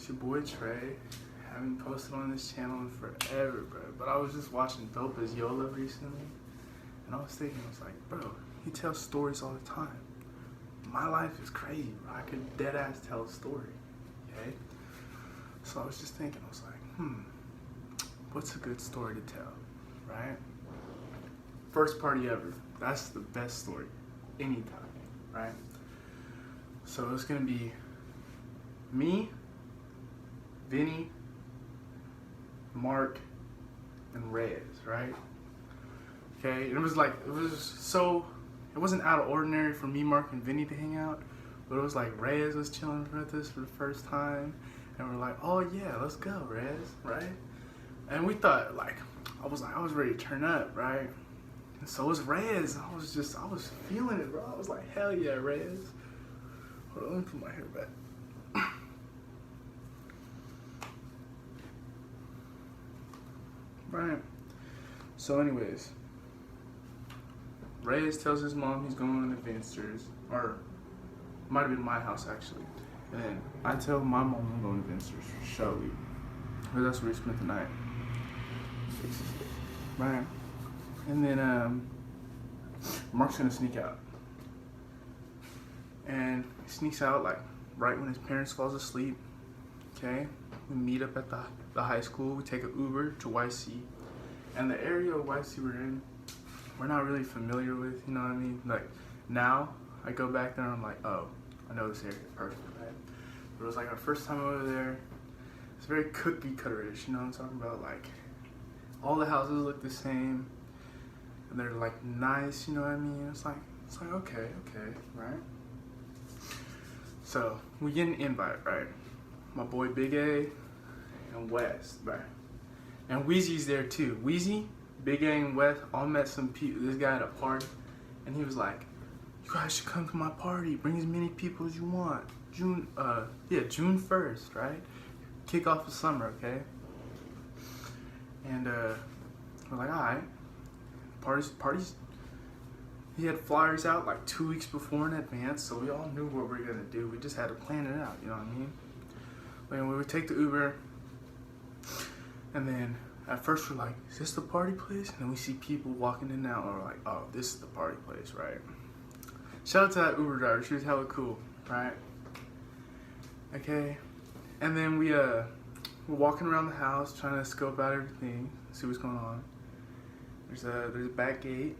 It's your boy Trey. Haven't posted on this channel in forever, bro. But I was just watching Dope as Yola recently, and I was thinking, I was like, bro, he tells stories all the time. My life is crazy, bro. I could dead ass tell a story, okay? So I was just thinking, I was like, what's a good story to tell, right? First party ever. That's the best story, anytime, right? So it's gonna be me, Vinny, Mark, and Tre'z, right? Okay, and it wasn't out of ordinary for me, Mark, and Vinny to hang out, but it was like Tre'z was chilling with us for the first time, and we're like, oh yeah, let's go, Tre'z, right? And we thought, like, I was ready to turn up, right? And so was Tre'z. I was feeling it, bro. I was like, hell yeah, Tre'z. Hold on, let me put my hair back. Right. So anyways, Tre'z tells his mom he's going to Vinster's, or might have been my house actually. And then I tell my mom I'm going to Vinster's for Shelby, because that's where we spent the night. Right. And then Mark's gonna sneak out. And he sneaks out like right when his parents falls asleep. Okay. We meet up at the high school. We take an Uber to YC. And the area of YC we're in, we're not really familiar with, you know what I mean? Like, now, I go back there and I'm like, oh, I know this area perfect, right? But it was like our first time over there. It's very cookie cutter-ish, you know what I'm talking about? Like, all the houses look the same. And they're like nice, you know what I mean? It's like okay, right? So, we get an invite, right? My boy Big A and West, right? And Weezy's there too. Weezy, Big A, and West all met some people. This guy at a party, and he was like, "You guys should come to my party. Bring as many people as you want. June 1st, right? Kick off the summer, okay?" And we're like, all right. Parties. He had flyers out like 2 weeks before in advance, so we all knew what we were gonna do. We just had to plan it out, you know what I mean? And we would take the Uber, and then at first we're like, is this the party place? And then we see people walking in now, and we're like, oh, this is the party place, right? Shout out to that Uber driver, she was hella cool, right? Okay, and then we're walking around the house trying to scope out everything, see what's going on. There's a back gate,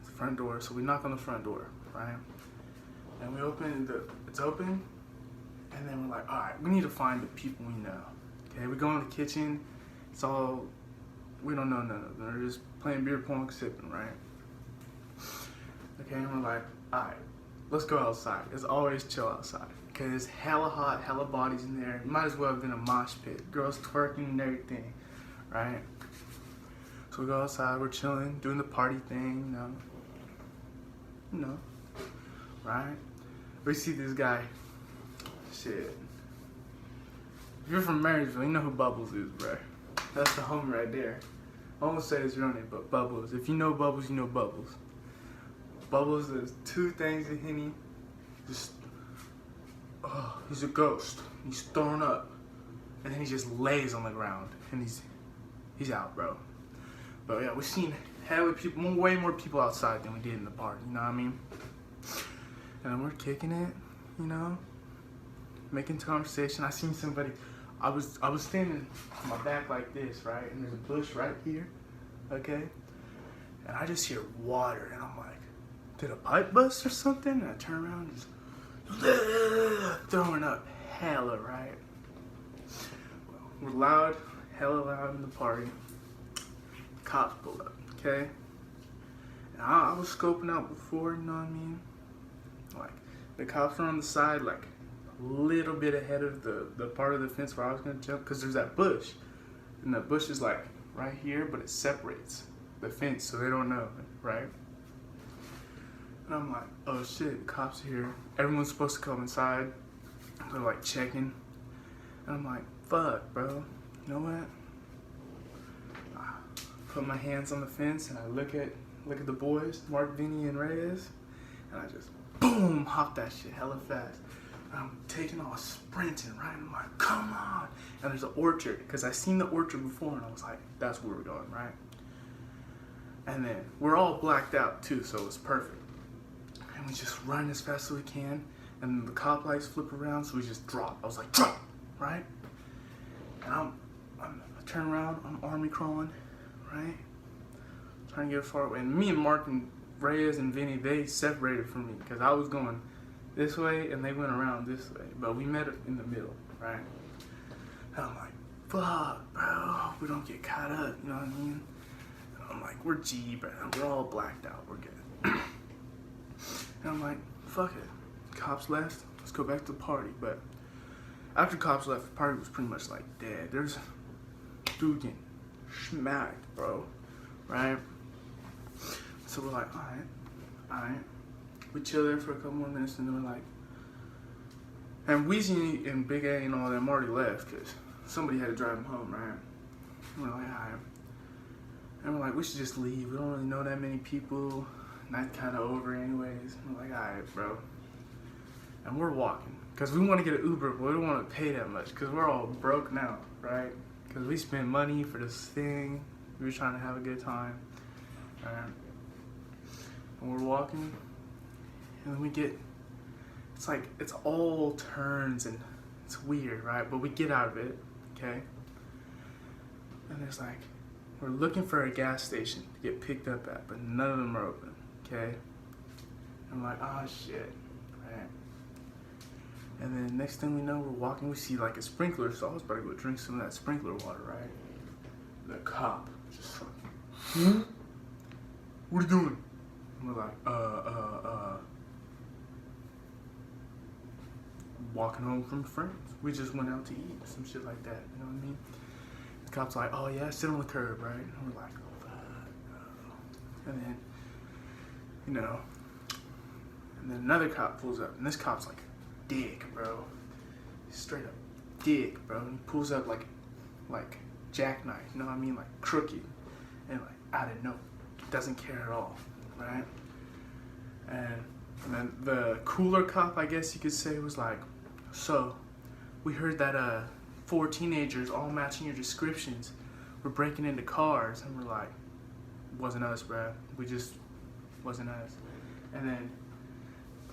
the front door, so we knock on the front door, right? And we open, it's open, and then we're like, all right, we need to find the people we know. Okay, we go in the kitchen, it's all, we don't know none of them. They're just playing beer pong, sipping, right? Okay, and we're like, all right, let's go outside. It's always chill outside. Okay, it's hella hot, hella bodies in there. It might as well have been a mosh pit. Girls twerking and everything, right? So we go outside, we're chilling, doing the party thing, you know, right? We see this guy, shit. If you're from Marysville, you know who Bubbles is, bro. That's the homie right there. I won't say his real name, but Bubbles. If you know Bubbles, you know Bubbles. Bubbles does two things to Henny. He's a ghost. He's thrown up, and then he just lays on the ground, and he's out, bro. But yeah, we've seen hella people, way more people outside than we did in the park, you know what I mean? And then we're kicking it, you know, making conversation. I seen somebody, I was standing on my back like this, right? And there's a bush right here, okay? And I just hear water, and I'm like, did a pipe bust or something? And I turn around and just throwing up hella, right? We're loud, hella loud in the party. Cops pulled up, okay? And I was scoping out before, you know what I mean? Like, the cops were on the side, like, a little bit ahead of the part of the fence where I was gonna jump, because there's that bush. And the bush is like right here, but it separates the fence, so they don't know, right? And I'm like, oh shit, the cops are here. Everyone's supposed to come inside. They're like checking. And I'm like, fuck, bro. You know what? Put my hands on the fence and I look at the boys, Mark, Vinny, and Tre'z, and I just boom, hop that shit hella fast. I'm taking off sprinting, right? I'm like, come on. And there's an orchard, because I seen the orchard before, and I was like, that's where we're going, right? And then we're all blacked out too, so it's perfect. And we just run as fast as we can, and then the cop lights flip around, so we just drop. I was like, drop, right? And I turn around, I'm army crawling, right? Trying to get far away. And me and Mark and Reyes and Vinny, they separated from me, because I was going this way, and they went around this way. But we met in the middle, right? And I'm like, fuck, bro, we don't get caught up, you know what I mean? I'm like, we're G, bro. We're all blacked out. We're good. And I'm like, fuck it. Cops left. Let's go back to the party. But after cops left, the party was pretty much like dead. There's dude getting smacked, bro. Right? So we're like, alright. We chill there for a couple more minutes, and then we're like, and Weezy and Big A and all them already left because somebody had to drive them home, right? And we're like, alright. And we're like, we should just leave. We don't really know that many people. Night's kind of over anyways. And we're like, alright, bro. And we're walking. Because we want to get an Uber, but we don't want to pay that much. Because we're all broke now, right? Because we spent money for this thing. We were trying to have a good time. And we're walking. And then we get, it's like, it's all turns and it's weird, right? But we get out of it, okay? And there's like, we're looking for a gas station to get picked up at, but none of them are open, okay? I'm like, oh shit, right? And then next thing we know, we're walking, we see like a sprinkler, so I was about to go drink some of that sprinkler water, right? The cop just like, what are you doing? And we're like, walking home from friends. We just went out to eat, some shit like that, you know what I mean? The cop's like, oh yeah, sit on the curb, right? And we're like, oh, fuck, no. And then, you know, and then another cop pulls up, and this cop's like, dick, bro. Straight up dick, bro. And he pulls up like jackknife, you know what I mean? Like crooked, and like out of nowhere. Doesn't care at all, right? And then the cooler cop, I guess you could say, was like, so, we heard that 4 teenagers all matching your descriptions were breaking into cars. And we're like, wasn't us, bro. We just, wasn't us. And then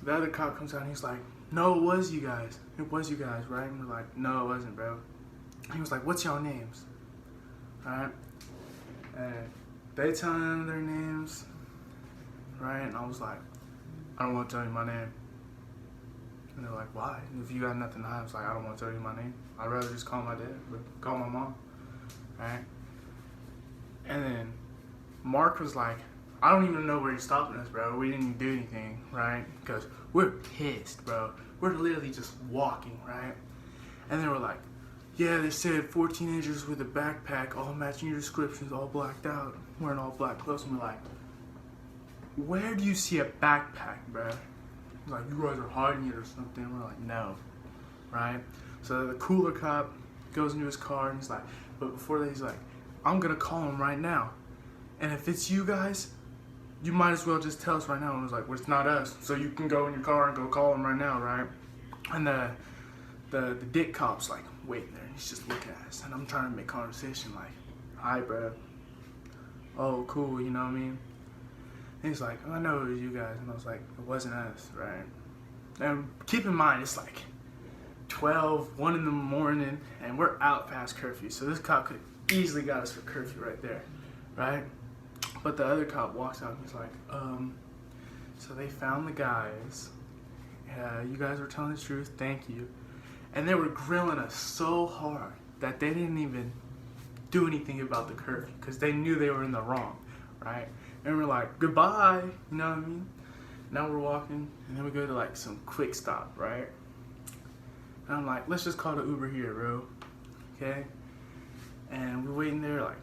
the other cop comes out and he's like, no, it was you guys. It was you guys, right? And we're like, no, it wasn't, bro. And he was like, what's y'all names? Alright? And they telling them their names, right? And I was like, I don't want to tell you my name. And they're like, why? If you got nothing to hide, I was like, I don't want to tell you my name. I'd rather just call my dad, but call my mom, right? And then Mark was like, I don't even know where you're stopping us, bro. We didn't even do anything, right? Because we're pissed, bro. We're literally just walking, right? And they were like, yeah, they said 4 teenagers with a backpack, all matching your descriptions, all blacked out, wearing all black clothes. And we're like, where do you see a backpack, bro? Like, you guys are hiding it or something. We're like, no, right? So the cooler cop goes into his car and he's like, but before that, he's like, I'm gonna call him right now. And if it's you guys, you might as well just tell us right now. And I was like, well, it's not us. So you can go in your car and go call him right now, right? And the dick cop's like waiting there and he's just looking at us. And I'm trying to make conversation like, hi, bro. Oh, cool, you know what I mean? And he's like, oh, I know it was you guys. And I was like, it wasn't us, right? And keep in mind, it's like 12, 1 in the morning, and we're out past curfew. So this cop could easily got us for curfew right there, right? But the other cop walks out and he's like, so they found the guys. You guys were telling the truth, thank you. And they were grilling us so hard that they didn't even do anything about the curfew because they knew they were in the wrong, right? And we're like, goodbye, you know what I mean? Now we're walking, and then we go to like some quick stop, right? And I'm like, let's just call the Uber here, bro, okay? And we're waiting there like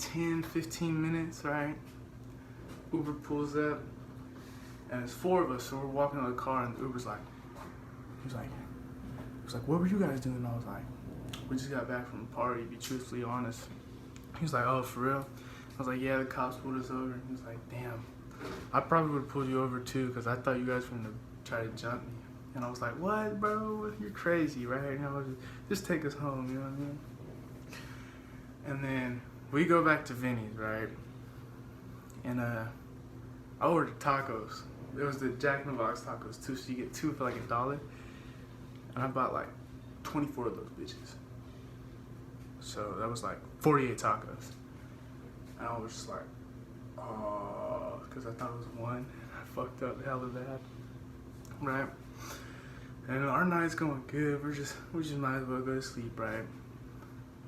10, 15 minutes, right? Uber pulls up, and it's 4 of us, so we're walking to the car, and the Uber's like, he was like, what were you guys doing? And I was like, we just got back from the party, to be truthfully honest. He was like, oh, for real? I was like, yeah, the cops pulled us over. And he was like, damn, I probably would have pulled you over too because I thought you guys were going to try to jump me. And I was like, what, bro? You're crazy, right? You know, just take us home, you know what I mean? And then we go back to Vinny's, right? And I ordered tacos. It was the Jack in the Box tacos too, so you get 2 for like $1. And I bought like 24 of those bitches. So that was like 48 tacos. And I was just like, oh, because I thought it was one. And I fucked up hella bad, right? And our night's going good. We just might as well go to sleep, right?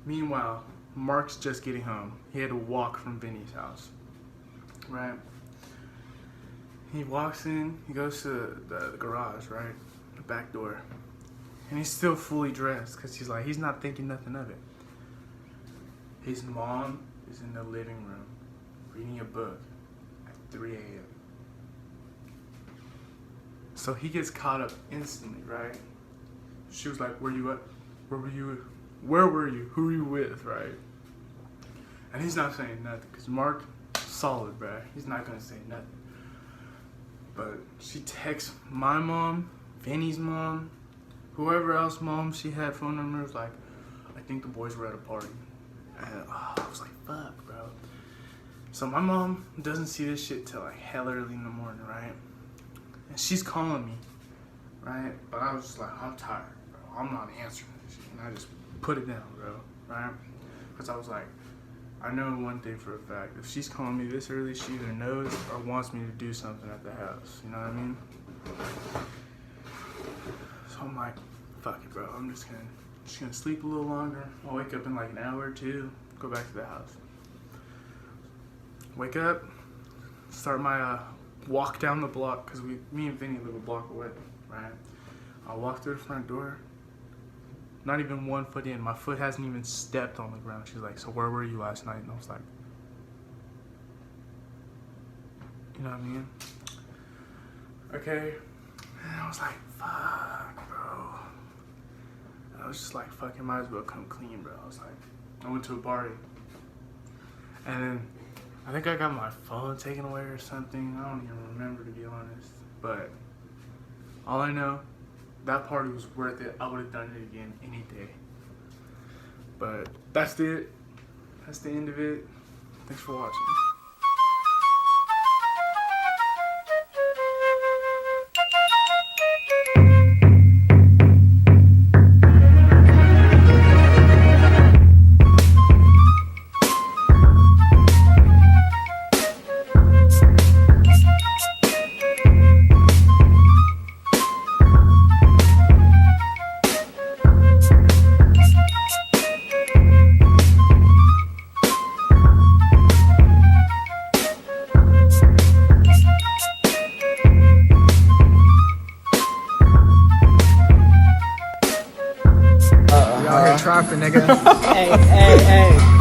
Meanwhile, Mark's just getting home. He had to walk from Vinny's house, right? He walks in, he goes to the garage, right? The back door. And he's still fully dressed because he's not thinking nothing of it. His mom is in the living room reading a book at 3 a.m. So he gets caught up instantly, right? She was like, where you at? Where were you? Where were you? Who were you with, right? And he's not saying nothing because Mark, solid, bruh. He's not going to say nothing. But she texts my mom, Vinny's mom, whoever else mom she had phone numbers, like, I think the boys were at a party. And I was like, fuck, bro. So my mom doesn't see this shit till like hell early in the morning, right? And she's calling me, right? But I was just like, I'm tired, bro. I'm not answering this shit. And I just put it down, bro, right? Because I was like, I know one thing for a fact. If she's calling me this early, she either knows or wants me to do something at the house. You know what I mean? So I'm like, fuck it, bro. I'm just gonna sleep a little longer. I'll wake up in like an hour or two, go back to the house. Wake up, start my walk down the block, because me and Vinny live a block away, right? I walk through the front door, not even 1 foot in. My foot hasn't even stepped on the ground. She's like, so where were you last night? And I was like, you know what I mean? Okay. And I was like, fuck, bro. And I was just like, fucking might as well come clean, bro. I was like, I went to a party. And then I think I got my phone taken away or something. I don't even remember, to be honest. But all I know, that party was worth it. I would have done it again any day. But that's it. That's the end of it. Thanks for watching. Trapping, nigga. Hey.